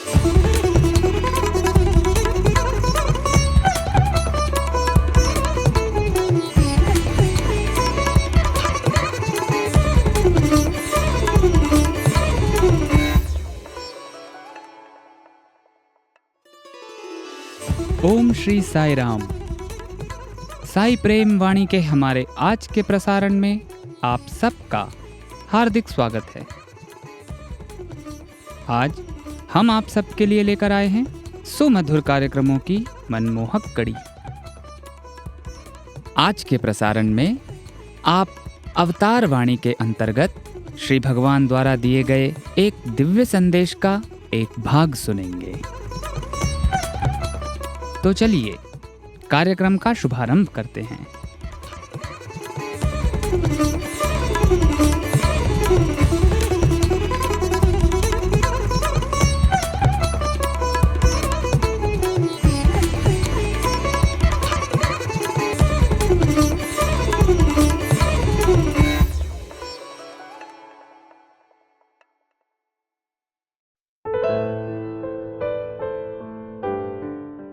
ओम श्री साई राम। साई प्रेम वाणी के हमारे आज के प्रसारण में आप सबका हार्दिक स्वागत है। आज हम आप सबके लिए लेकर आए हैं सुमधुर कार्यक्रमों की मनमोहक कड़ी। आज के प्रसारण में आप अवतार वाणी के अंतर्गत श्री भगवान द्वारा दिए गए एक दिव्य संदेश का एक भाग सुनेंगे। तो चलिए कार्यक्रम का शुभारंभ करते हैं।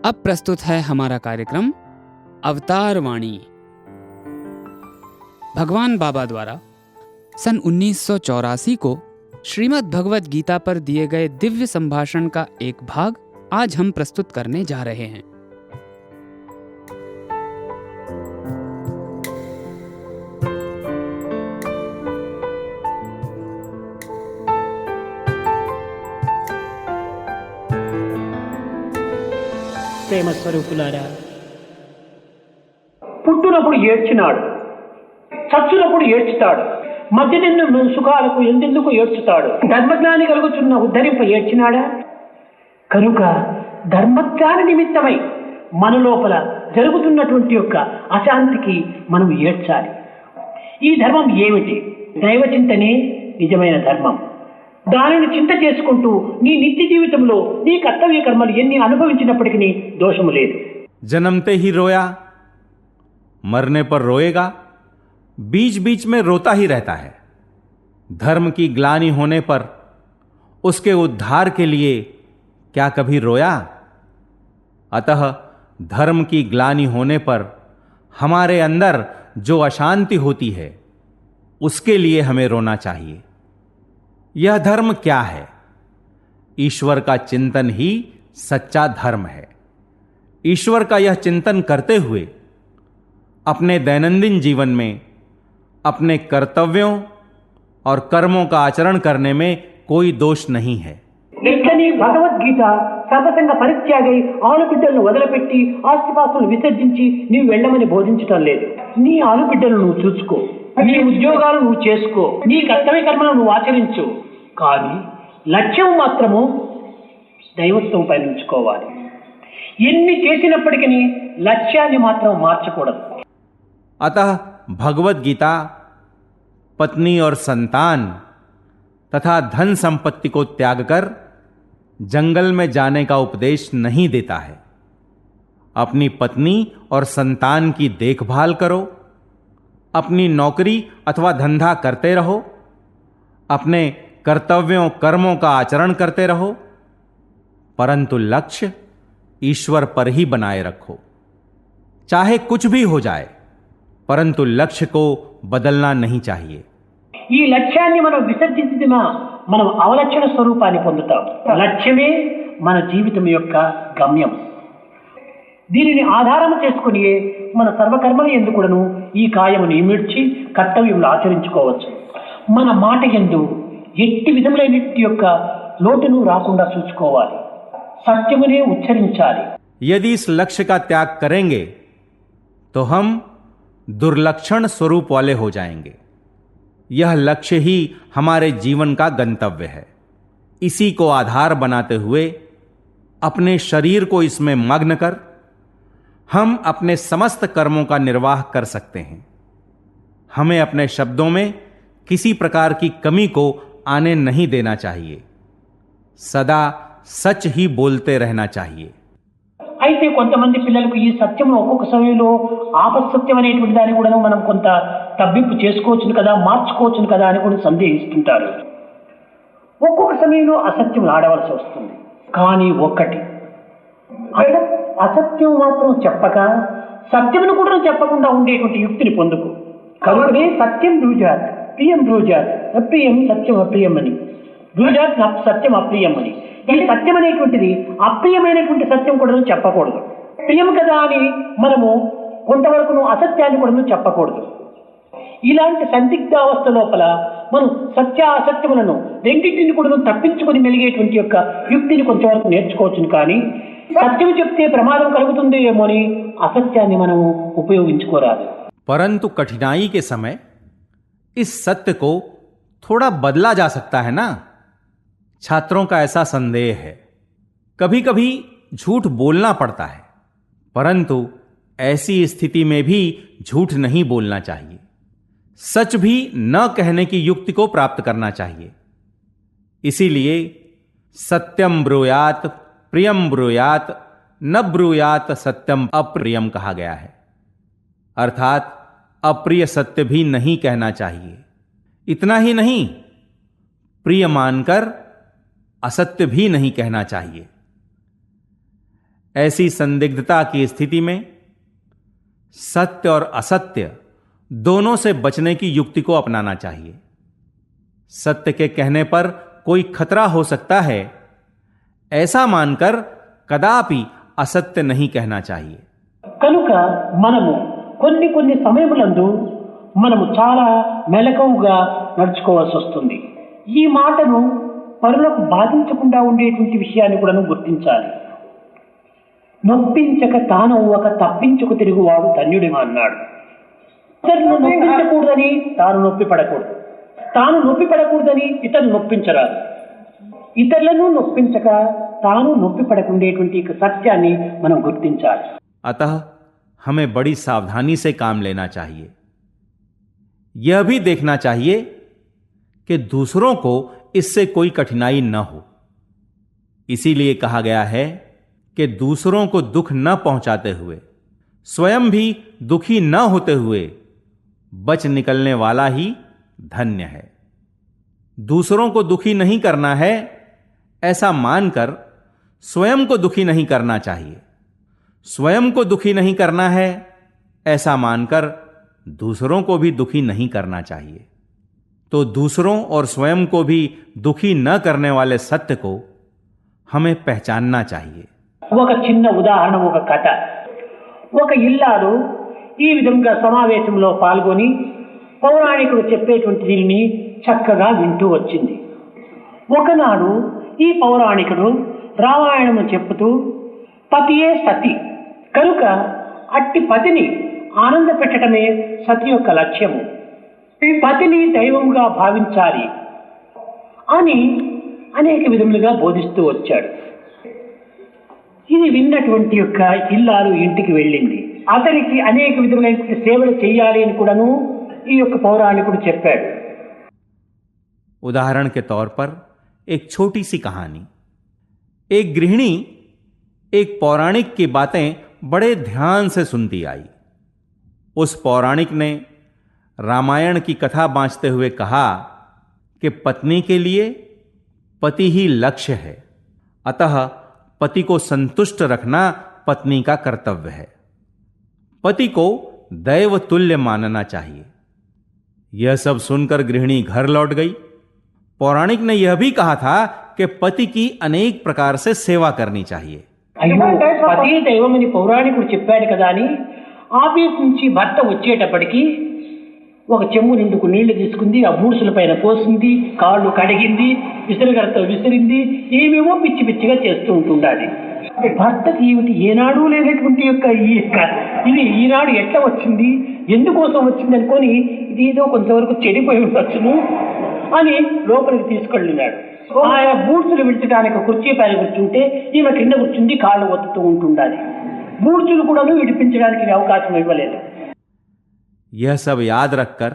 अब प्रस्तुत है हमारा कार्यक्रम अवतार वाणी। भगवान बाबा द्वारा सन 1984 को श्रीमद् भगवत गीता पर दिए गए दिव्य संभाषण का एक भाग आज हम प्रस्तुत करने जा रहे हैं। ప్రేమ స్వరూపులారా, పుట్టినప్పుడు ఏడ్చినాడు, చచ్చినప్పుడు ఏడ్చుతాడు, మధ్యనిన్న సుఖాలకు ఎందెందుకు ఏడ్చుతాడు. ధర్మజ్ఞాని కలుగుతున్న ఉద్ధరింప ఏడ్చినాడా? కనుక ధర్మజ్ఞాని నిమిత్తమై మన లోపల జరుగుతున్నటువంటి యొక్క అశాంతికి మనం ఏడ్చాలి. ఈ ధర్మం ఏమిటి? దైవ చింతనే నిజమైన ధర్మం. దానిని చింత చేసుకుంటూ నీ నిత్య జీవితంలో నీ కర్తవ్య కర్మలు ఎన్ని అనుభవించినప్పటికీ దోషము లేదు. जन्मते ही रोया, मरने पर रोएगा, बीच बीच में रोता ही रहता है. धर्म की ग्लानि होने पर उसके उद्धार के लिए क्या कभी रोया? अतः धर्म की ग्लानि होने पर हमारे अंदर जो अशांति होती है उसके लिए हमें रोना चाहिए. यह धर्म क्या है? ईश्वर का चिंतन ही सच्चा धर्म है. ईश्वर का यह चिंतन करते हुए अपने दैनंदिन जीवन में अपने कर्तव्यों और कर्मों का आचरण करने में कोई दोष नहीं है. ఇట్లని భగవద్గీత సర్వసంగ పరిత్యాగై ఆలుబిడ్డలను వదిలిపెట్టి ఆస్తిపాస్తులను విసర్జించి నీవు వెళ్ళమని బోధించటం లేదు. నీ ఆలుబిడ్డలు నువ్వు చూసుకో, నీ ఉద్యోగాలు నువ్వు చేసుకో, నీ కర్తవ్య కర్మలను నువ్వు ఆచరించు. కానీ లక్ష్యం మాత్రము దైవత్వం పైన ఉంచుకోవాలి. ఎన్ని చేసినప్పటికీ లక్ష్యాన్ని మాత్రం మార్చకూడదు. अतः भगवत गीता पत्नी और संतान तथा धन संपत्ति को त्याग कर जंगल में जाने का उपदेश नहीं देता है. अपनी पत्नी और संतान की देखभाल करो, अपनी नौकरी अथवा धंधा करते रहो, अपने कर्तव्यों कर्मों का आचरण करते रहो, परंतु लक्ष्य ईश्वर पर ही बनाए रखो. चाहे कुछ भी हो जाए, परंतु लक्ष्य को बदलना नहीं चाहिए. ఈ లక్ష్యాన్ని మనం విసర్జించినా మనం అవలక్షణ స్వరూపాన్ని పొందుతాం. లక్ష్యమే మన జీవితం యొక్క గమ్యం. దీనిని ఆధారం చేసుకుని మన సర్వకర్మల యందు కూడాను ఈ కాయమును ఇమిడ్చి కర్తవ్యములు ఆచరించుకోవచ్చు. మన మాట యందు ఎట్టి విధములైన యొక్క లోటును రాకుండా చూసుకోవాలి. సత్యమునే ఉచ్చరించాలి. यदि इस लक्ष्य का त्याग करेंगे तो हम दुर्लक्षण स्वरूप वाले हो जाएंगे. यह लक्ष्य ही हमारे जीवन का गंतव्य है. इसी को आधार बनाते हुए अपने शरीर को इसमें मग्न कर हम अपने समस्त कर्मों का निर्वाह कर सकते हैं. हमें अपने शब्दों में किसी प्रकार की कमी को आने नहीं देना चाहिए. सदा सच ही बोलते रहना चाहिए. అయితే కొంతమంది పిల్లలకు ఈ సత్యము ఒక్కొక్క సమయంలో ఆపసత్యం అనేటువంటి దాన్ని కూడా మనం కొంత తబ్బింపు చేసుకోవచ్చును కదా, మార్చుకోవచ్చును కదా అని కూడా సందేహిస్తుంటారు. ఒక్కొక్క సమయంలో అసత్యం ఆడవలసి వస్తుంది. కానీ ఒక్కటి అసత్యం మాత్రం చెప్పక సత్యమును కూడా చెప్పకుండా ఉండేటువంటి యుక్తిని పొందుకు. కనుకనే సత్యం బ్రూజాత్, ప్రియం బ్రూజాత్, అప్రియం సత్యం అప్రియం అని, బ్రూజాత్ సత్యం అప్రియం అని. ఈ సత్యం అనేటువంటిది అప్రియమైనటువంటి సత్యం కూడా చెప్పకూడదు. ప్రియం కదా అని మనము కొంతవరకు అసత్యాన్ని కూడా చెప్పకూడదు. ఇలాంటి సందిగ్ధావస్థ లోపల మనం సత్య అసత్యములను రెండింటిని కూడా తప్పించుకుని మెలిగేటువంటి యొక్క యుక్తిని కొంతవరకు నేర్చుకోవచ్చును. కానీ సత్యం చెప్తే ప్రమాదం కలుగుతుంది ఏమో అని असत्याన్ని మనము ఉపయోగించుకోరాదు. परंतु कठिनाई के समय इस सत्य को थोड़ा बदला जा सकता है ना. छात्रों का ऐसा संदेह है. कभी कभी झूठ बोलना पड़ता है, परंतु ऐसी स्थिति में भी झूठ नहीं बोलना चाहिए. सच भी न कहने की युक्ति को प्राप्त करना चाहिए. इसीलिए सत्यम ब्रूयात प्रियम ब्रूयात न ब्रूयात सत्यम अप्रियम कहा गया है. अर्थात अप्रिय सत्य भी नहीं कहना चाहिए. इतना ही नहीं, प्रिय मानकर असत्य भी नहीं कहना चाहिए. ऐसी संदिग्धता की स्थिति में सत्य और असत्य दोनों से बचने की युक्ति को अपनाना चाहिए. सत्य के कहने पर कोई खतरा हो सकता है, ऐसा मानकर कदापि असत्य नहीं कहना चाहिए. కనుక మనము కొన్ని కొన్ని సమయములందు మనము చాలా మెలకువగా నడుచుకోవాల్సి వస్తుంది. ఈ మాటను పరులకు బాధించకుండా ఉండేటువంటి విషయాన్ని కూడా గుర్తించాలి. నొప్పించక తాను ఒక తప్పించుకు తిరుగువాడు ధన్యుడిగా అన్నాడు. ఇతరులను నొప్పించకూడదని తాను నొప్పి పడకూడదు, తాను నొప్పి పడకూడదని ఇతరులు నొప్పించరాదు. ఇతరులను నొప్పించక తాను నొప్పి పడకుండేటువంటి సత్యాన్ని మనం గుర్తించాలి. अतः हमें बड़ी सावधानी से काम लेना चाहिए. यह भी देखना चाहिए कि दूसरों को इससे कोई कठिनाई न हो. इसीलिए कहा गया है कि दूसरों को दुख न पहुंचाते हुए, स्वयं भी दुखी न होते हुए बच निकलने वाला ही धन्य है. दूसरों को दुखी नहीं करना है ऐसा मानकर स्वयं को दुखी नहीं करना चाहिए. स्वयं को दुखी नहीं करना है ऐसा मानकर दूसरों को भी दुखी नहीं करना चाहिए. तो दूसरों और स्वयं को भी दुखी न करने वाले सत्य को हमें पहचानना चाहिए. ఒక చిన్న ఉదాహరణ, ఒక కథ. ఒక ఇల్లాలు ఈ విధంగా సమావేశంలో పాల్గొని పౌరాణికుడు చెప్పేటువంటి దీనిని చక్కగా వింటూ వచ్చింది. ఒకనాడు ఈ పౌరాణికుడు రామాయణము చెప్పుతూ పతియే సతి కనుక అట్టి పతిని ఆనంద పెట్టడమే సతి యొక్క లక్ష్యము, పతిని దైవంగా భావించాలి అని అనేక విధములుగా బోధిస్తూ వచ్చాడు. ఇది విన్నటువంటి యొక్క ఇల్లాలు ఇంటికి వెళ్ళింది. అతనికి అనేక విధములైన సేవలు చేయాలి అని కూడాను ఈ యొక్క పౌరాణికుడు చెప్పాడు. उदाहरण के तौर पर एक छोटी सी कहानी. एक गृहिणी एक पौराणिक की बातें बड़े ध्यान से सुनती आई. उस पौराणिक ने रामायण की कथा बांचते हुए कहा कि पत्नी के लिए पति ही लक्ष्य है, अतः पति को संतुष्ट रखना पत्नी का कर्तव्य है. पति को दैव तुल्य मानना चाहिए. यह सब सुनकर गृहिणी घर लौट गई. पौराणिक ने यह भी कहा था कि पति की अनेक प्रकार से सेवा करनी चाहिए. అయ్యో, పతి దైవం అని పౌరాణికుడు చెప్పాడు కదా అని ఆఫీస్ నుంచి భర్త వచ్చేటప్పటికి ఒక చెంబు నిండుకు నీళ్లు తీసుకుంది, ఆ బూడ్సుల పైన పోసింది, కాళ్ళు కడిగింది, విసిరిగడతో విసిరింది, ఏమేమో పిచ్చి పిచ్చిగా చేస్తూ ఉంటుండాలి. భర్తకి ఏమిటి ఏనాడు లేనటువంటి యొక్క ఇది ఈనాడు ఎట్లా వచ్చింది, ఎందుకోసం వచ్చింది అనుకొని ఇది ఏదో కొంతవరకు చెడిపోయి ఉండొచ్చును అని లోపలికి తీసుకెళ్ళినాడు. ఆయా బూడ్సులు విడిచడానికి కుర్చీ పైన కూర్చుంటే ఈమె కింద కూర్చుంది, కాళ్ళు ఒత్తుతూ ఉంటుండాలి. బూడ్సులు కూడా విడిపించడానికి అవకాశం ఇవ్వలేదు. यह सब याद रखकर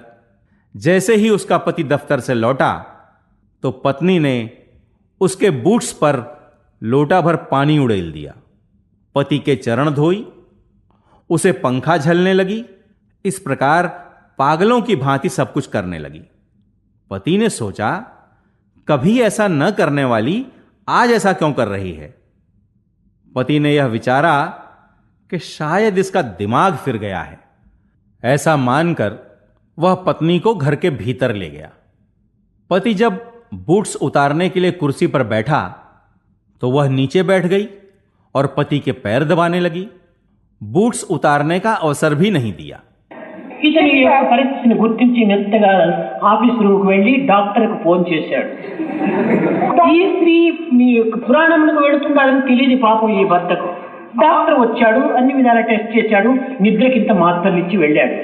जैसे ही उसका पति दफ्तर से लौटा तो पत्नी ने उसके बूट्स पर लोटा भर पानी उड़ेल दिया, पति के चरण धोई, उसे पंखा झलने लगी. इस प्रकार पागलों की भांति सब कुछ करने लगी. पति ने सोचा, कभी ऐसा न करने वाली आज ऐसा क्यों कर रही है? पति ने यह विचारा कि शायद इसका दिमाग फिर गया है। ऐसा मानकर वह पत्नी को घर के भीतर ले गया। पति जब बूट्स उतारने के लिए कुर्सी पर बैठा तो वह नीचे बैठ गई और पति के पैर दबाने लगी। बूट्स उतारने का अवसर भी नहीं दिया। ఇతని యొక్క పరిస్థితిని గుర్తించి మెత్తగా ఆఫీస్ రూమ్కి వెళ్ళి డాక్టర్కు ఫోన్ చేశాడు. ఈ స్త్రీ మీ యొక్క పురాణములకు వెళుతుందని తెలియదు పాపం ఈ భర్తకు. డాక్టర్ వచ్చాడు, అన్ని విధాలా టెస్ట్ చేశాడు, నిద్రకింత మాత్రలు ఇచ్చి వెళ్ళాడు.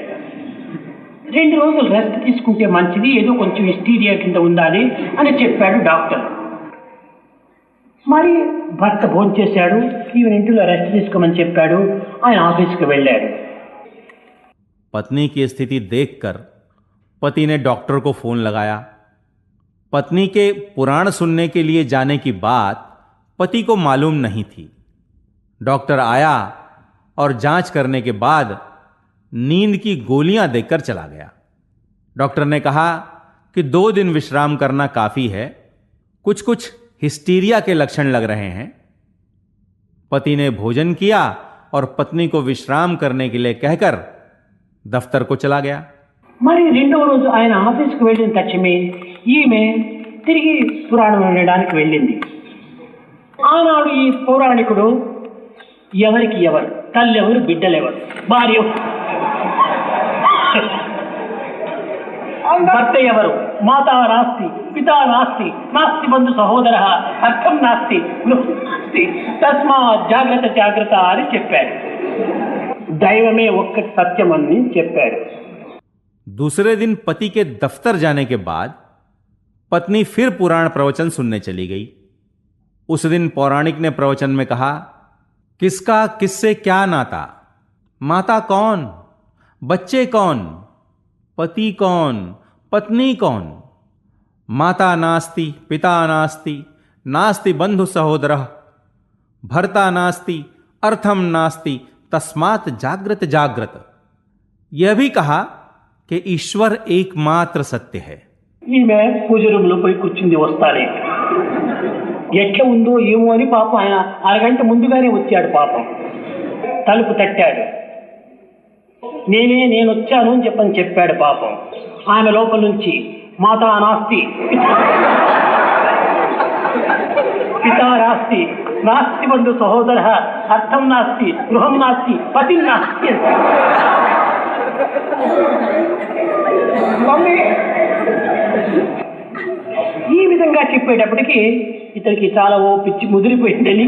2 రోజులు రెస్ట్ తీసుకుంటే మంచిది, ఏదో కొంచెం హిస్టీరియా కింద ఉండాలి అని చెప్పాడు డాక్టర్. మరి భర్త ఫోన్ చేశాడు, ఈవెన్ ఇంటిలో రెస్ట్ తీసుకోమని చెప్పాడు. ఆయన ఆఫీస్కి వెళ్ళాడు. पत्नी की स्थिति देखकर पति ने डॉक्टर को फोन लगाया। पत्नी के पुराण सुनने के लिए जाने की बात पति को मालूम नहीं थी। डॉक्टर आया और जांच करने के बाद नींद की गोलियां देकर चला गया। डॉक्टर ने कहा कि 2 दिन विश्राम करना काफी है, कुछ कुछ हिस्टीरिया के लक्षण लग रहे हैं। पति ने भोजन किया और पत्नी को विश्राम करने के लिए कहकर दफ्तर को चला गया। మరి 2వ రోజు ఆయన ఆఫీస్కి వెళ్ళిన తక్షణమే ఈమె తిరిగి పురాణం వినడానికి వెళ్ళింది. ఆనాడు ఈ పౌరాణికుడు ఎవరికి ఎవరు, తల్లి ఎవరు, బిడ్డలు ఎవరు, భార్య భర్త ఎవరు, మాతా నాస్తి, పితా నాస్తి, నాస్తి బంధు సహోదర, అర్థం నాస్తి, నాస్తి, తస్మాత్ జాగ్రత్త జాగ్రత్త అని చెప్పాడు. दैवमे ఒక్కటి సత్యం అని చెప్పాడు. दूसरे दिन पति के दफ्तर जाने के बाद पत्नी फिर पुराण प्रवचन सुनने चली गई। उस दिन पौराणिक ने प्रवचन में कहा, किसका किससे क्या नाता, माता कौन, बच्चे कौन, पति कौन, पत्नी कौन, माता नास्ति, पिता नास्ति, नास्ति बंधु सहोदरः, भर्ता नास्ति, अर्थम नास्ति, तस्मात् जाग्रत जाग्रत। यह भी कहा कि ईश्वर एकमात्र सत्य है। ఈమె పూజ రూమ్లో పోయి కూర్చుంది. వస్తానే ఎట్లా ఉందో ఏమో అని పాపం ఆయన అరగంట ముందుగానే వచ్చాడు. పాపం తలుపు తట్టాడు. నేను వచ్చాను అని చెప్పాడు. పాపం ఆమె లోపల నుంచి మాతా నాస్తి, పితా నాస్తి, నాస్తి బంధు సహోదర, అర్థం నాస్తి, గృహం నాస్తి, పతి నాస్తి. ఈ విధంగా చెప్పేటప్పటికి ఇతనికి చాలా పిచ్చి ముదిరిపోయిందని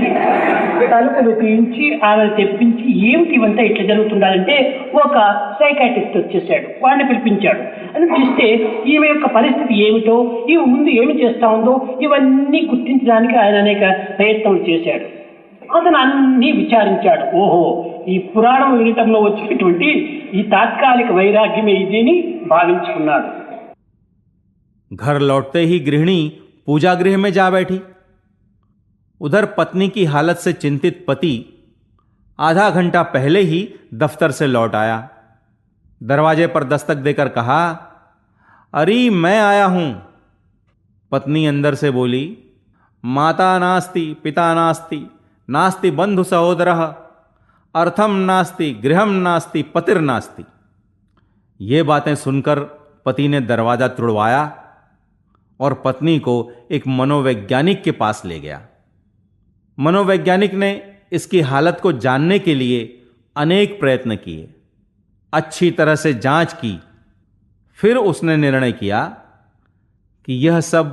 తలుపులు తీయించి ఆమెను తెప్పించి ఏమిటి ఇవంతా ఇట్లా జరుగుతుండాలంటే ఒక సైకాట్రిస్ట్ వచ్చేసాడు. వాడిని పిలిపించాడు. అని పిలిస్తే ఈమె యొక్క పరిస్థితి ఏమిటో, ఈమె ముందు ఏమి చేస్తా ఉందో ఇవన్నీ గుర్తించడానికి ఆయన అనేక ప్రయత్నం చేశాడు. అతను అన్నీ విచారించాడు. ఓహో, ఈ పురాణం వినటంలో వచ్చినటువంటి ఈ తాత్కాలిక వైరాగ్యమే ఇది అని భావించుకున్నాడు. घर लौटते ही गृहिणी पूजा गृह में जा बैठी। उधर पत्नी की हालत से चिंतित पति आधा घंटा पहले ही दफ्तर से लौट आया। दरवाजे पर दस्तक देकर कहा, अरे मैं आया हूं। पत्नी अंदर से बोली, माता नास्ति, पिता नास्ति, नास्ति बंधु सहोदरः, अर्थम नास्ति, गृहम नास्ति, पतिर्नास्ति। ये बातें सुनकर पति ने दरवाजा तुड़वाया और पत्नी को एक मनोवैज्ञानिक के पास ले गया। मनोवैज्ञानिक ने इसकी हालत को जानने के लिए अनेक प्रयत्न किए, अच्छी तरह से जांच की। फिर उसने निर्णय किया कि यह सब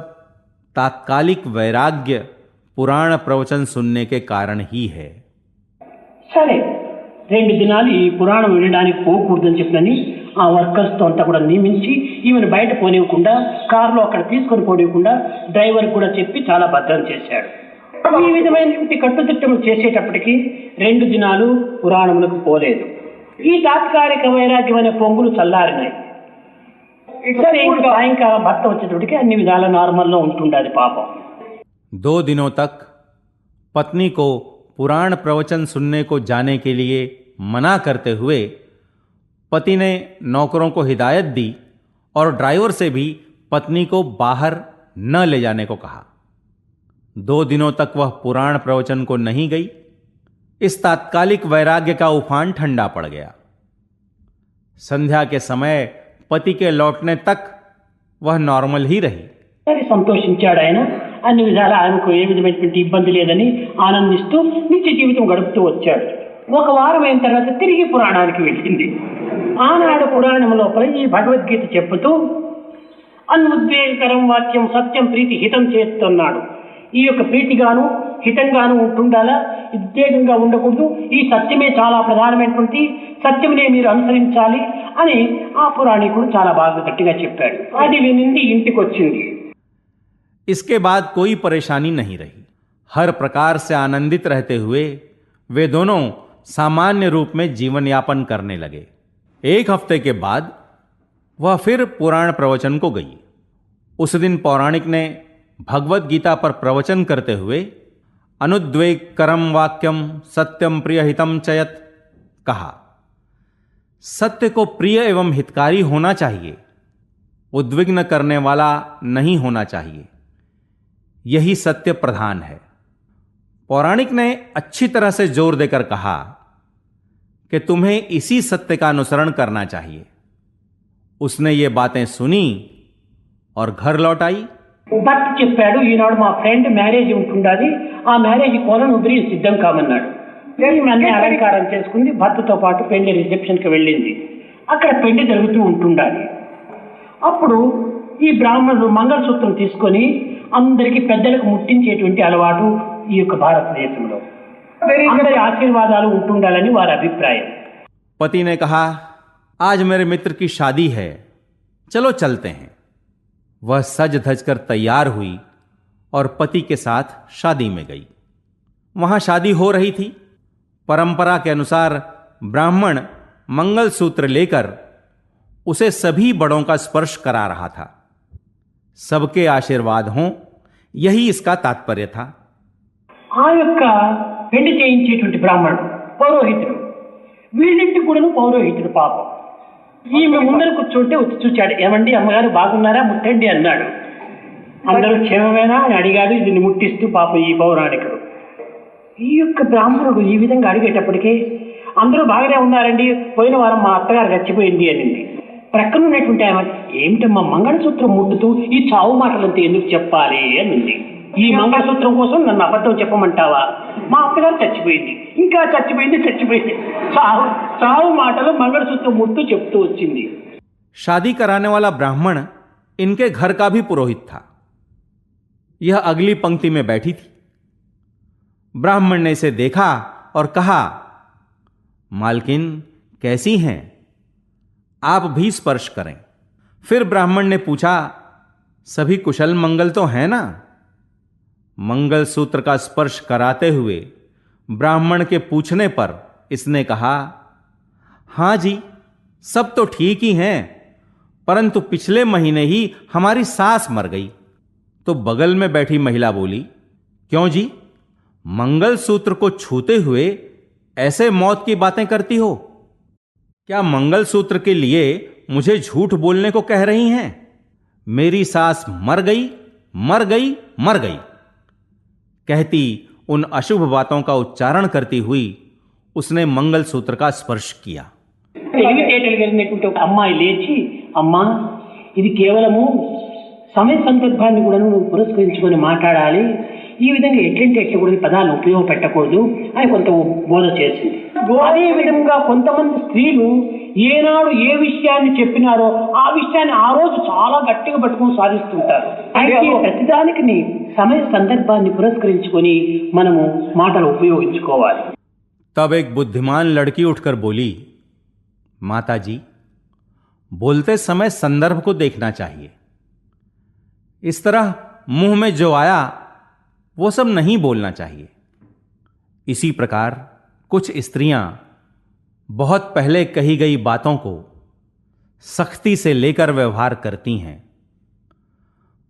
तात्कालिक वैराग्य पुराण प्रवचन सुनने के कारण ही है। సరే, 2 దినాలు ఈ పురాణం వినడానికి పోకూడదని చెప్పని ఆ వర్కర్స్తో అంతా కూడా నియమించి ఈమెను బయట పోనివ్వకుండా కారులో అక్కడ తీసుకొని పోనివ్వకుండా డ్రైవర్ కూడా చెప్పి చాలా భద్రం చేశాడు. ఈ విధమైనటువంటి కట్టుదిట్టములు చేసేటప్పటికి 2 దినాలు పురాణములకు పోలేదు. ఈ తాత్కాలిక వైరాగ్యం అనే పొంగులు చల్లారినాయి. సరే, ఇంకా సాయంకాలం భర్త వచ్చేటప్పటికి అన్ని విధాల నార్మల్లో ఉంటుండాలి పాపం. 2 दिनों तक पत्नी को पुराण प्रवचन सुनने को जाने के लिए मना करते हुए पति ने नौकरों को हिदायत दी और ड्राइवर से भी पत्नी को बाहर न ले जाने को कहा। 2 दिनों तक वह पुराण प्रवचन को नहीं गई। इस तात्कालिक वैराग्य का उफान ठंडा पड़ गया। संध्या के समय पति के लौटने तक वह नॉर्मल ही रही। సంతోషించాడు ఆయన। అన్ని విధాలా ఆయనకు ఏ విధమైనటువంటి ఇబ్బంది లేదని ఆనందిస్తూ నిత్య జీవితం గడుపుతూ వచ్చాడు। ఒక వారం అయిన తర్వాత తిరిగి పురాణానికి వెళ్ళింది। ఆనాడు పురాణం లోపల ఈ భగవద్గీత చెప్పుతూ అనుద్వేగకరం వాక్యం సత్యం ప్రీతి హితం చేస్తున్నాడు। ఈ యొక్క ప్రీతిగాను హితంగాను ఉంటుండాలా, ఉద్వేగంగా ఉండకూడదు। ఈ సత్యమే చాలా ప్రధానమైనటువంటి సత్యమునే మీరు అనుసరించాలి అని ఆ పురాణికుడు చాలా బాగా గట్టిగా చెప్పాడు। అది వినింది ఇంటికి వచ్చింది। इसके बाद कोई परेशानी नहीं रही। हर प्रकार से आनंदित रहते हुए वे दोनों सामान्य रूप में जीवन यापन करने लगे। 1 हफ्ते के बाद वह फिर पुराण प्रवचन को गई। उस दिन पौराणिक ने भगवत गीता पर प्रवचन करते हुए अनुद्वेग करम वाक्यम सत्यम प्रिय हितम चयत कहा। सत्य को प्रिय एवं हितकारी होना चाहिए, उद्विग्न करने वाला नहीं होना चाहिए। यही सत्य प्रधान है। पौराणिक ने अच्छी तरह से जोर देकर कहा कि तुम्हें इसी सत्य का अनुसरण करना चाहिए। उसने ये बातें सुनी और घर लौट आई। భర్త చెప్పాడు, ఈనాడు మా ఫ్రెండ్ మ్యారేజ్ ఉంటుండాలి, ఆ మ్యారేజ్ కోలను వదిలి సిద్ధం కామన్నాడు। అన్ని అలంకారం చేసుకుంది, భర్తతో పాటు పెళ్లి రిసెప్షన్కి వెళ్ళింది। అక్కడ పెళ్లి జరుగుతూ ఉంటుండాలి। అప్పుడు ఈ బ్రాహ్మణుడు మంగళసూత్రం తీసుకొని అందరికి పెద్దలకు ముట్టించేటువంటి అలవాటు ఈ యొక్క భారతదేశంలో అందరి ఆశీర్వాదాలు ఉంటుండాలని వారి అభిప్రాయం। पति ने कहा, आज मेरे मित्र की शादी है, चलो चलते हैं। वह सज धज कर तैयार हुई और पति के साथ शादी में गई। वहां शादी हो रही थी। परंपरा के अनुसार ब्राह्मण मंगलसूत्र लेकर उसे सभी बड़ों का स्पर्श करा रहा था। सबके आशीर्वाद हों, यही इसका तात्पर्य था। ఆ యొక్క పెళ్లి చేయించేటువంటి బ్రాహ్మణుడు పౌరోహితుడు, వీళ్ళింటి కూడా పౌరోహితుడు పాపం। ఈమె ముందర కూర్చుంటే వచ్చి చూచాడు, ఏమండి అమ్మగారు బాగున్నారా, ముట్టండి అన్నాడు। అందరూ క్షేమమేనా అని అడిగాడు దీన్ని ముట్టిస్తూ పాపం ఈ పౌరాణికుడు। ఈ యొక్క బ్రాహ్మణుడు ఈ విధంగా అడిగేటప్పటికీ అందరూ బాగానే ఉన్నారండి, పోయిన వారం మా అత్తగారు చచ్చిపోయింది అనింది। ప్రక్కన ఉన్నటువంటి ఆమె, ఏమిటమ్మా మంగళసూత్రం ముట్టుతూ ఈ చావు మాటలంతా ఎందుకు చెప్పాలి అనింది। ఈ మంగళసూత్రం కోసం నన్ను అబద్ధం చెప్పమంటావా, మా అత్తగారు చచ్చిపోయింది, ఇంకా చచ్చిపోయింది చావు చావు మాటలు మంగళసూత్రం ముట్టు చెప్తూ వచ్చింది। शादी कराने वाला ब्राह्मण इनके घर का भी पुरोहित था। यह अगली पंक्ति में बैठी थी। ब्राह्मण ने इसे देखा और कहा, मालकिन कैसी हैं, आप भी स्पर्श करें। फिर ब्राह्मण ने पूछा, सभी कुशल मंगल तो है ना। मंगलसूत्र का स्पर्श कराते हुए ब्राह्मण के पूछने पर इसने कहा, हां जी, सब तो ठीक ही हैं, परंतु पिछले महीने ही हमारी सास मर गई। तो बगल में बैठी महिला बोली, क्यों जी, मंगलसूत्र को छूते हुए ऐसे मौत की बातें करती हो? क्या मंगलसूत्र के लिए मुझे झूठ बोलने को कह रही हैं? मेरी सास मर गई कहती उन अशुभ बातों का उच्चारण करती हुई उसने मंगलसूत्र का स्पर्श किया। తెలివితేటలు అమ్మాయి లేచి, అమ్మా ఇది కేవలము సమయ సందర్భాన్ని కూడా నువ్వు పురస్కరించుకొని మాట్లాడాలి, ఈ విధంగా ఎట్లంటే ఎట్లకూడదు పదాలు ఉపయోగపెట్టకూడదు అని కొంత బోధ చేసింది। అదే విధంగా కొంతమంది స్త్రీలు ఏనాడు ఏ విషయాన్ని చెప్పినారో ఆ విషయాన్ని ఆ రోజు చాలా గట్టిగా పట్టుకొని సాధిస్తుంటారు। అయితే ప్రతిదానికి సమయ సందర్భాన్ని పురస్కరించుకొని మనము మాటలు ఉపయోగించుకోవాలి। तब एक बुद्धिमान लड़की उठकर बोली, माता जी, बोलते समय संदर्भ को देखना चाहिए। इस तरह मुंह में जो आया वो सब नहीं बोलना चाहिए। इसी प्रकार कुछ स्त्रियां बहुत पहले कही गई बातों को सख्ती से लेकर व्यवहार करती हैं,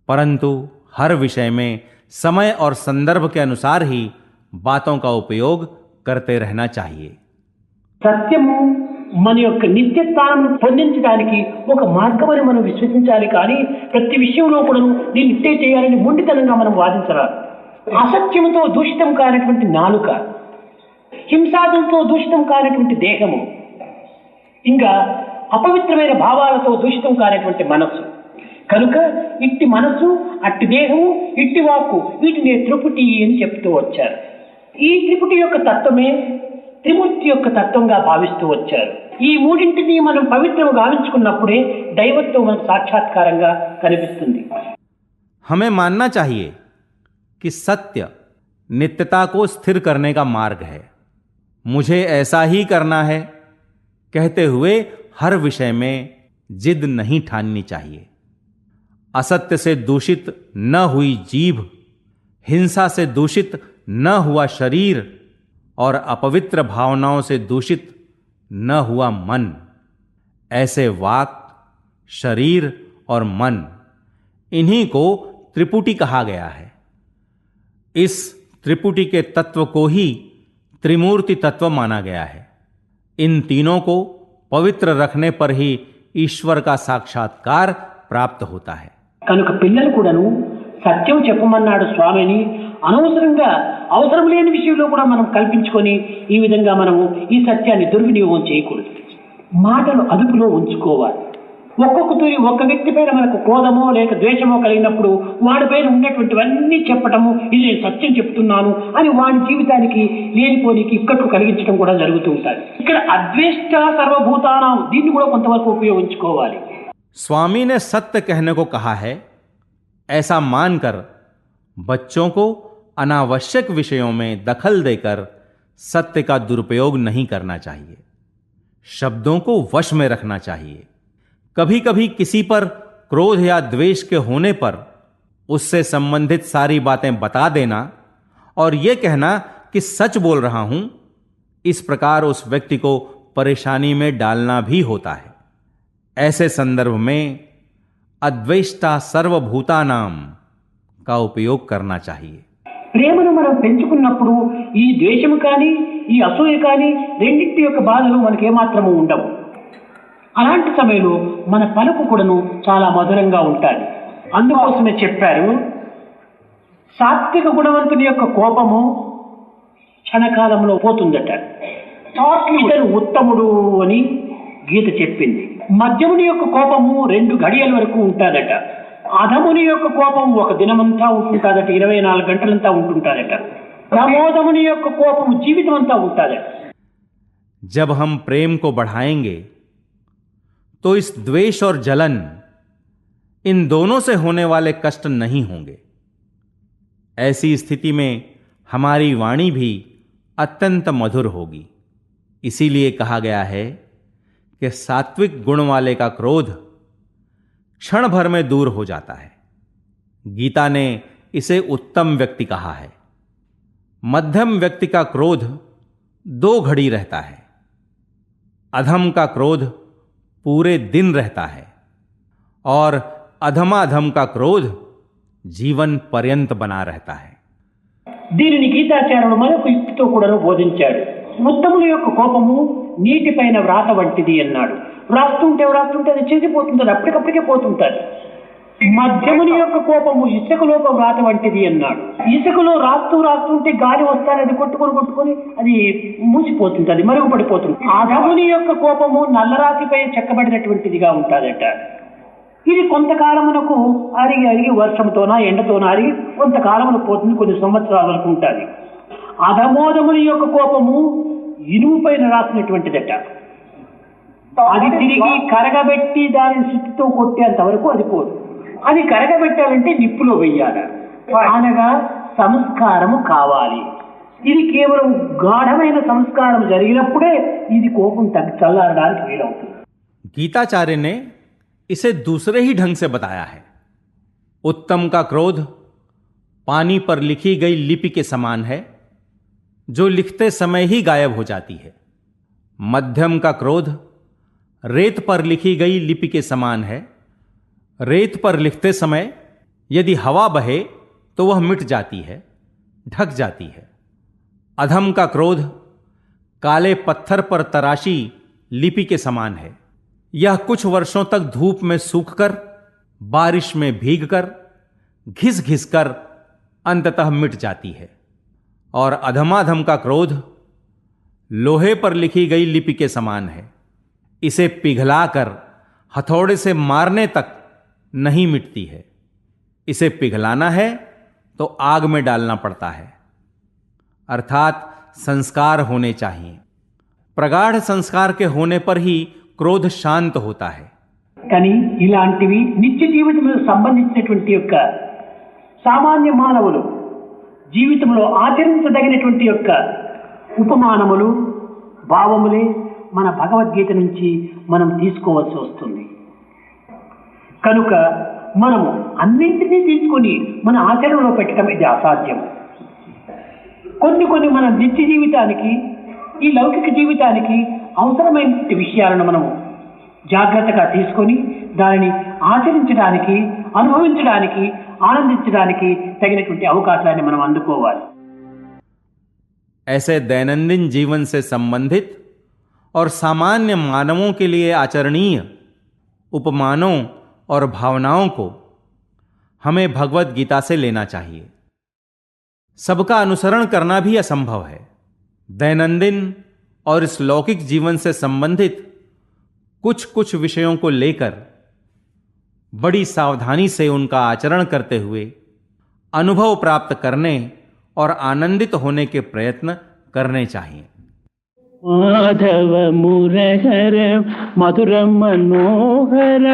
परंतु हर विषय में समय और संदर्भ के अनुसार ही बातों का उपयोग करते रहना चाहिए। సత్యము మన యొక్క నిత్యస్థానం పొందించడానికి ఒక మార్గమని మనం విశ్వసించాలి, కానీ ప్రతి విషయంలో కూడా దీన్ని ఇట్టే చేయాలని మొండితనంగా మనం వాదించరాదు। అసత్యముతో దూషితం కానటువంటి నాలుక, హింసాదులతో దూషితం కానటువంటి దేహము, ఇంకా అపవిత్రమైన భావాలతో దూషితం కానటువంటి మనస్సు. కనుక ఇట్టి మనస్సు, అట్టి దేహము, ఇట్టి వాక్కు, వీటిని త్రిపుటి అని చెప్తూ వచ్చారు. ఈ త్రిపుటి యొక్క తత్వమే త్రిమూర్తి యొక్క తత్వంగా భావిస్తూ వచ్చారు. ఈ మూడింటిని మనం పవిత్రం గావించుకున్నప్పుడే దైవత్వం మనకు సాక్షాత్కారంగా కనిపిస్తుంది. हमें मानना चाहिए कि सत्य नित्यता को स्थिर करने का मार्ग है. मुझे ऐसा ही करना है कहते हुए हर विषय में जिद नहीं ठाननी चाहिए. असत्य से दूषित न हुई जीभ, हिंसा से दूषित न हुआ शरीर और अपवित्र भावनाओं से दूषित न हुआ मन, ऐसे वाक, शरीर और मन, इन्हीं को त्रिपुटी कहा गया है. इस त्रिपुटी के तत्व को ही त्रिमूर्ति तत्व माना गया है. इन तीनों को पवित्र रखने पर ही ईश्वर का साक्षात्कार प्राप्त होता है. కనుక పిల్లలు కూడాను సత్యం చెప్పమన్నాడు స్వామిని అనవసరంగా అవసరం లేని విషయంలో కూడా మనం కల్పించుకొని ఈ విధంగా మనము ఈ సత్యాన్ని దుర్వినియోగం చేయకూడదు. మాటలు అదుపులో ఉంచుకోవాలి. ఒక్కొక్కతూరి ఒక్క వ్యక్తి పైన మనకు క్రోధమో లేక ద్వేషమో కలిగినప్పుడు వాడి పైన ఉన్నటువంటివన్నీ చెప్పటము, ఇది నేను సత్యం చెప్తున్నాను అని వాడి జీవితానికి లేనిపోనికి ఇక్కట్లు కలిగించడం కూడా జరుగుతూ ఉంటుంది. ఇక్కడ అద్వేష్ట సర్వభూతానాం, దీన్ని కూడా కొంతవరకు ఉపయోగించుకోవాలి. स्वामी ने सत्य कहने को कहा है, ऐसा मानकर बच्चों को अनावश्यक विषयों में दखल देकर सत्य का दुरुपयोग नहीं करना चाहिए. शब्दों को वश में रखना चाहिए. कभी कभी किसी पर क्रोध या द्वेष के होने पर उससे संबंधित सारी बातें बता देना और यह कहना कि सच बोल रहा हूं, इस प्रकार उस व्यक्ति को परेशानी में डालना भी होता है. ऐसे संदर्भ में अद्वेष्टा सर्वभूतानाम का उपयोग करना चाहिए. ప్రేమను మనం పెంచుకున్నప్పుడు ఈ ద్వేషము కానీ ఈ అసూయ కానీ రెండింటి యొక్క బాధలు మనకి ఏమాత్రము ఉండవు. అలాంటి సమయంలో మన పలుకు కూడాను చాలా మధురంగా ఉంటుంది. అందుకోసమే చెప్పారు, సాత్విక గుణవంతుని యొక్క కోపము క్షణకాలంలో పోతుందట, ఇతను ఉత్తముడు అని గీత చెప్పింది. మధ్యముని యొక్క కోపము 2 గడియల వరకు ఉంటాదట. అధముని యొక్క కోపం ఒక దినమంతా ఉంటుంటాదట, 24 గంటలంతా ఉంటుంటాదట. ప్రమోదముని యొక్క కోపము జీవితం అంతా ఉంటాదట. जब हम प्रेम को बढ़ाएंगे तो इस द्वेष और जलन, इन दोनों से होने वाले कष्ट नहीं होंगे. ऐसी स्थिति में हमारी वाणी भी अत्यंत मधुर होगी. इसीलिए कहा गया है कि सात्विक गुण वाले का क्रोध क्षण भर में दूर हो जाता है. गीता ने इसे उत्तम व्यक्ति कहा है. मध्यम व्यक्ति का क्रोध 2 घड़ी रहता है. अधम का क्रोध पूरे दिन रहता है और अधमाधम का क्रोध जीवन पर्यंत बना रहता है. దీనిని గీతాచార్యుడు మరొక యుక్తితో కూడా బోధించాడు. ఉత్తముల యొక్క కోపము నీటిపైన వ్రాత వంటిది అన్నాడు. వ్రాస్తుంటే అది చెదిపోతుంటుంది, అప్పటికప్పటికే పోతుంటుంది. మధ్యముని యొక్క కోపము ఇసుకలోప వ్రాత వంటిది అన్నాడు. ఇసుకలో రాస్తుంటే గాలి వస్తానే అది కొట్టుకొని అది మూసిపోతుంది, అది మరుగుపడిపోతుంది. అధముని యొక్క కోపము నల్లరాతిపై చెక్కబడినటువంటిదిగా ఉంటాదట. ఇది కొంతకాలమునకు అరిగి వర్షంతోనా ఎండతోనా అరిగి కొంతకాలమును పోతుంది, కొన్ని సంవత్సరాల వరకు ఉంటుంది. అధమోదముని యొక్క కోపము ఇనుము పైన రాసినటువంటిదట. అది తిరిగి కరగబెట్టి దానిని సుత్తితో కొట్టేంత వరకు అది పోదు. అది కరగబెట్టాలంటే నిప్పులో వెయ్యాలి, అనగా సంస్కారము కావాలి. ఇది కేవలం గాఢమైన సంస్కారం జరిగినప్పుడే ఇది కోపం చల్లారడానికి వీలవుతుంది. गीताचार्य ने इसे दूसरे ही ढंग से बताया है. उत्तम का क्रोध पानी पर लिखी गई लिपि के समान है, जो लिखते समय ही गायब हो जाती है. मध्यम का क्रोध रेत पर लिखी गई लिपि के समान है. रेत पर लिखते समय यदि हवा बहे तो वह मिट जाती है, ढक जाती है. अधम का क्रोध काले पत्थर पर तराशी लिपि के समान है. यह कुछ वर्षों तक धूप में सूखकर, बारिश में भीगकर, घिस घिस कर अंततः मिट जाती है और अधमाधम का क्रोध लोहे पर लिखी गई लिपि के समान है। इसे पिघलाकर हथौड़े से मारने तक नहीं मिटती है। इसे पिघलाना है तो आग में डालना पड़ता है, अर्थात संस्कार होने चाहिए। प्रगाढ़ संस्कार के होने पर ही क्रोध शांत होता है। కానీ ఇలాంటివి నిత్య జీవితంలో సంబంధించినటువంటి యొక్క సామాన్య మానవులు జీవితంలో ఆచరించదగినటువంటి యొక్క ఉపమానములు భావములే మన భగవద్గీత నుంచి మనం తీసుకోవాల్సి వస్తుంది. కనుక మనము అన్నింటినీ తీసుకొని మన ఆచరణలో పెట్టడం ఇది అసాధ్యం. కొన్ని మన నిత్య జీవితానికి ఈ లౌకిక జీవితానికి అవసరమైనటువంటి విషయాలను మనము జాగ్రత్తగా తీసుకొని దానిని ఆచరించడానికి, అనుభవించడానికి, ఆనందించడానికి తగినటువంటి అవకాశాన్ని మనం అందుకోవాలి. ऐसे दैनंदिन जीवन से संबंधित और सामान्य मानवों के लिए आचरणीय उपमानों और भावनाओं को हमें भगवत गीता से लेना चाहिए। सबका अनुसरण करना भी असंभव है। दैनंदिन और इस लौकिक जीवन से संबंधित कुछ कुछ विषयों को लेकर बड़ी सावधानी से उनका आचरण करते हुए अनुभव प्राप्त करने और आनंदित होने के प्रयत्न करने चाहिए। माधव मुरहर मधुर मनोहर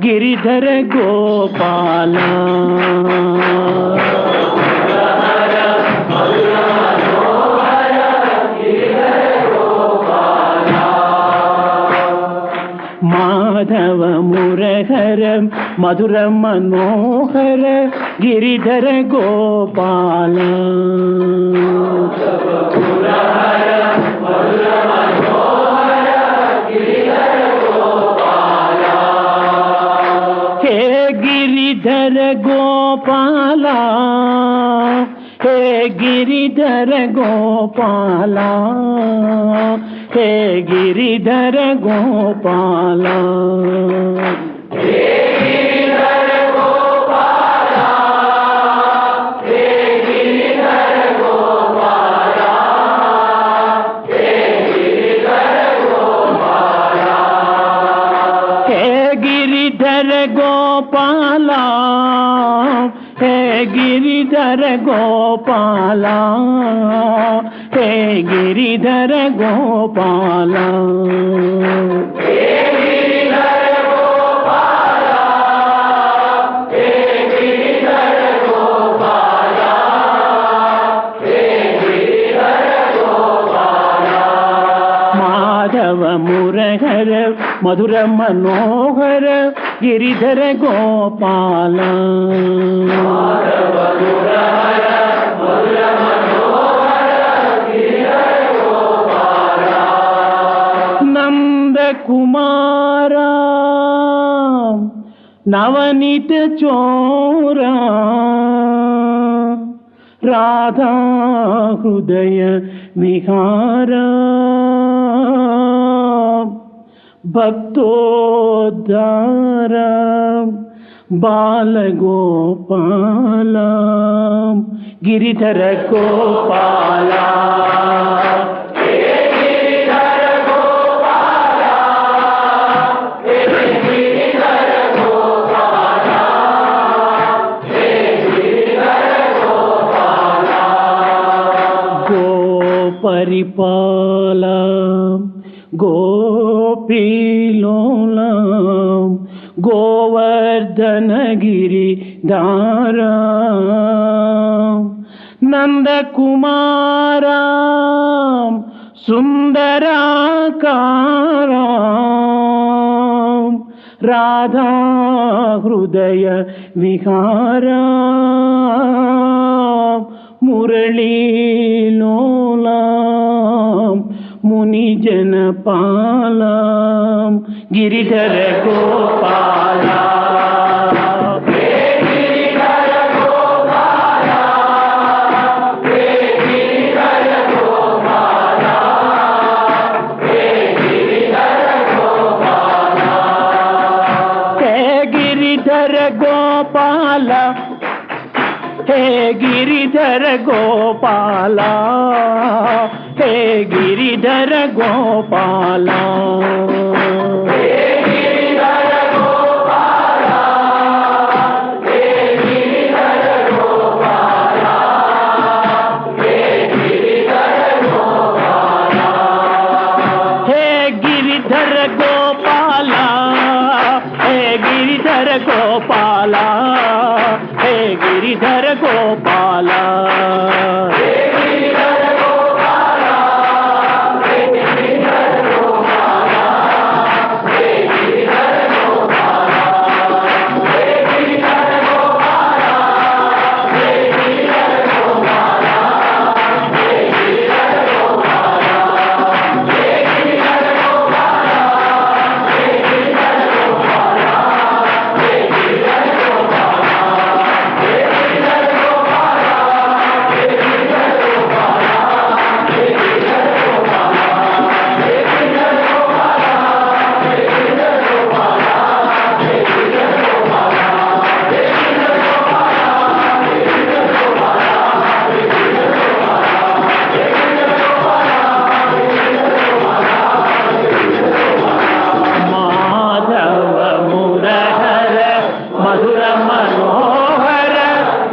गिरिधर गोपाला माधव मुरहर मधुर मनोहर गिरिधर गोपाला हे गिरिधर गोपाला, हे गिरिधर गोपाला, हे गिरिधर गोपाला, हे गिरिधर गोपाला, हे गिरिधर गोपाला, हे गिरिधर गोपाला, हे गिरिधर गोपाला, हे गिरिधर गोपाला, हे गिरिधर गोपाला, हे गिरिधर गोपाला, हे गिरिधर गोपाला, हे गिरिधर गोपाला। माधव मुरहर मधुर मनोहर गिरिधर गोपाला, माधव मुरहर मधुर मनोहर गिरिधर गोपाला। नंद कुमारा नवनीत चोरा राधा हृदय विहारा भक्तोद्धार बाल गोपाल गिरिधर गोपाला, हे गिरिधर गोपाला, हे गिरिधर गोपाला, हे गिरिधर गोपाला। गोपरिपाला गोपीलोला गोवर्धन गिरिधारा नंद कुमारा सुंदराकारा राधा हृदय विहारा मुरलीलोला मुनि जनपाला गिरिधर गोपाला, हे गिरिधर गोपाला, हे गिरिधर गोपाला, हे गिरिधर गोपाला, हे गिरिधर गोपाला, हे गिरिधर गोपाला, हे गिरिधर गोपाला, गोपाला, हे गिरिधर गोपाला, हे गिरिधर गोपाला, हे गिरिधर गोपाला, हे गिरिधर गोपाला, हे गिरिधर गोपाला, हे गिरिधर गोपाला, हे गिरिधर गोपाला, हे गिरिधर गोपाला, हे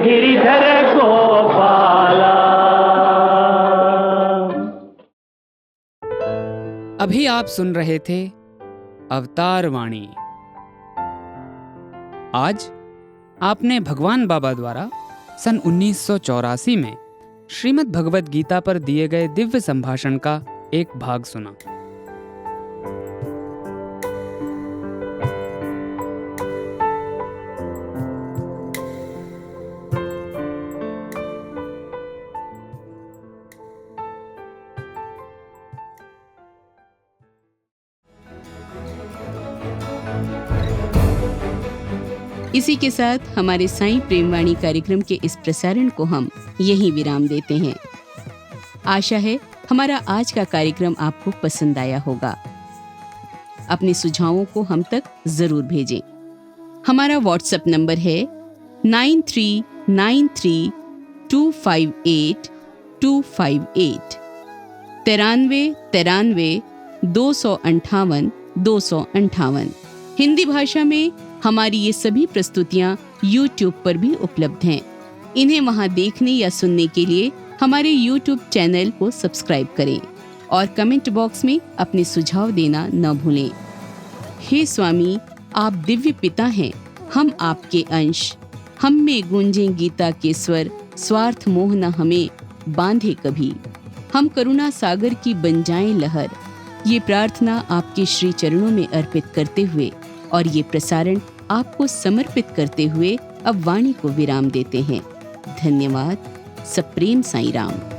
गिरिधर गोपाला, अभी आप सुन रहे थे अवतार वाणी। आज आपने भगवान बाबा द्वारा सन 1984 में श्रीमद् भगवद गीता पर दिए गए दिव्य संभाषण का एक भाग सुना। इसी के साथ हमारे साईं प्रेमवाणी कार्यक्रम के इस प्रसारण को हम यहीं विराम देते हैं। आशा है हमारा आज का कार्यक्रम आपको पसंद आया होगा। अपने सुझावों को हम तक जरूर भेजें। हमारा व्हाट्सएप नंबर है 9393258258 93 हिंदी भाषा में हमारी ये सभी प्रस्तुतियाँ YouTube पर भी उपलब्ध हैं। इन्हें वहाँ देखने या सुनने के लिए हमारे YouTube चैनल को सब्सक्राइब करें और कमेंट बॉक्स में अपने सुझाव देना न भूलें। हे स्वामी, आप दिव्य पिता हैं, हम आपके अंश। हम में गूंजें गीता के स्वर, स्वार्थ मोह न हमें बांधे कभी। हम करुणा सागर की बन जाएं लहर। ये प्रार्थना आपके श्री चरणों में अर्पित करते हुए और ये प्रसारण आपको समर्पित करते हुए अब वाणी को विराम देते हैं। धन्यवाद। सप्रेम साईं राम।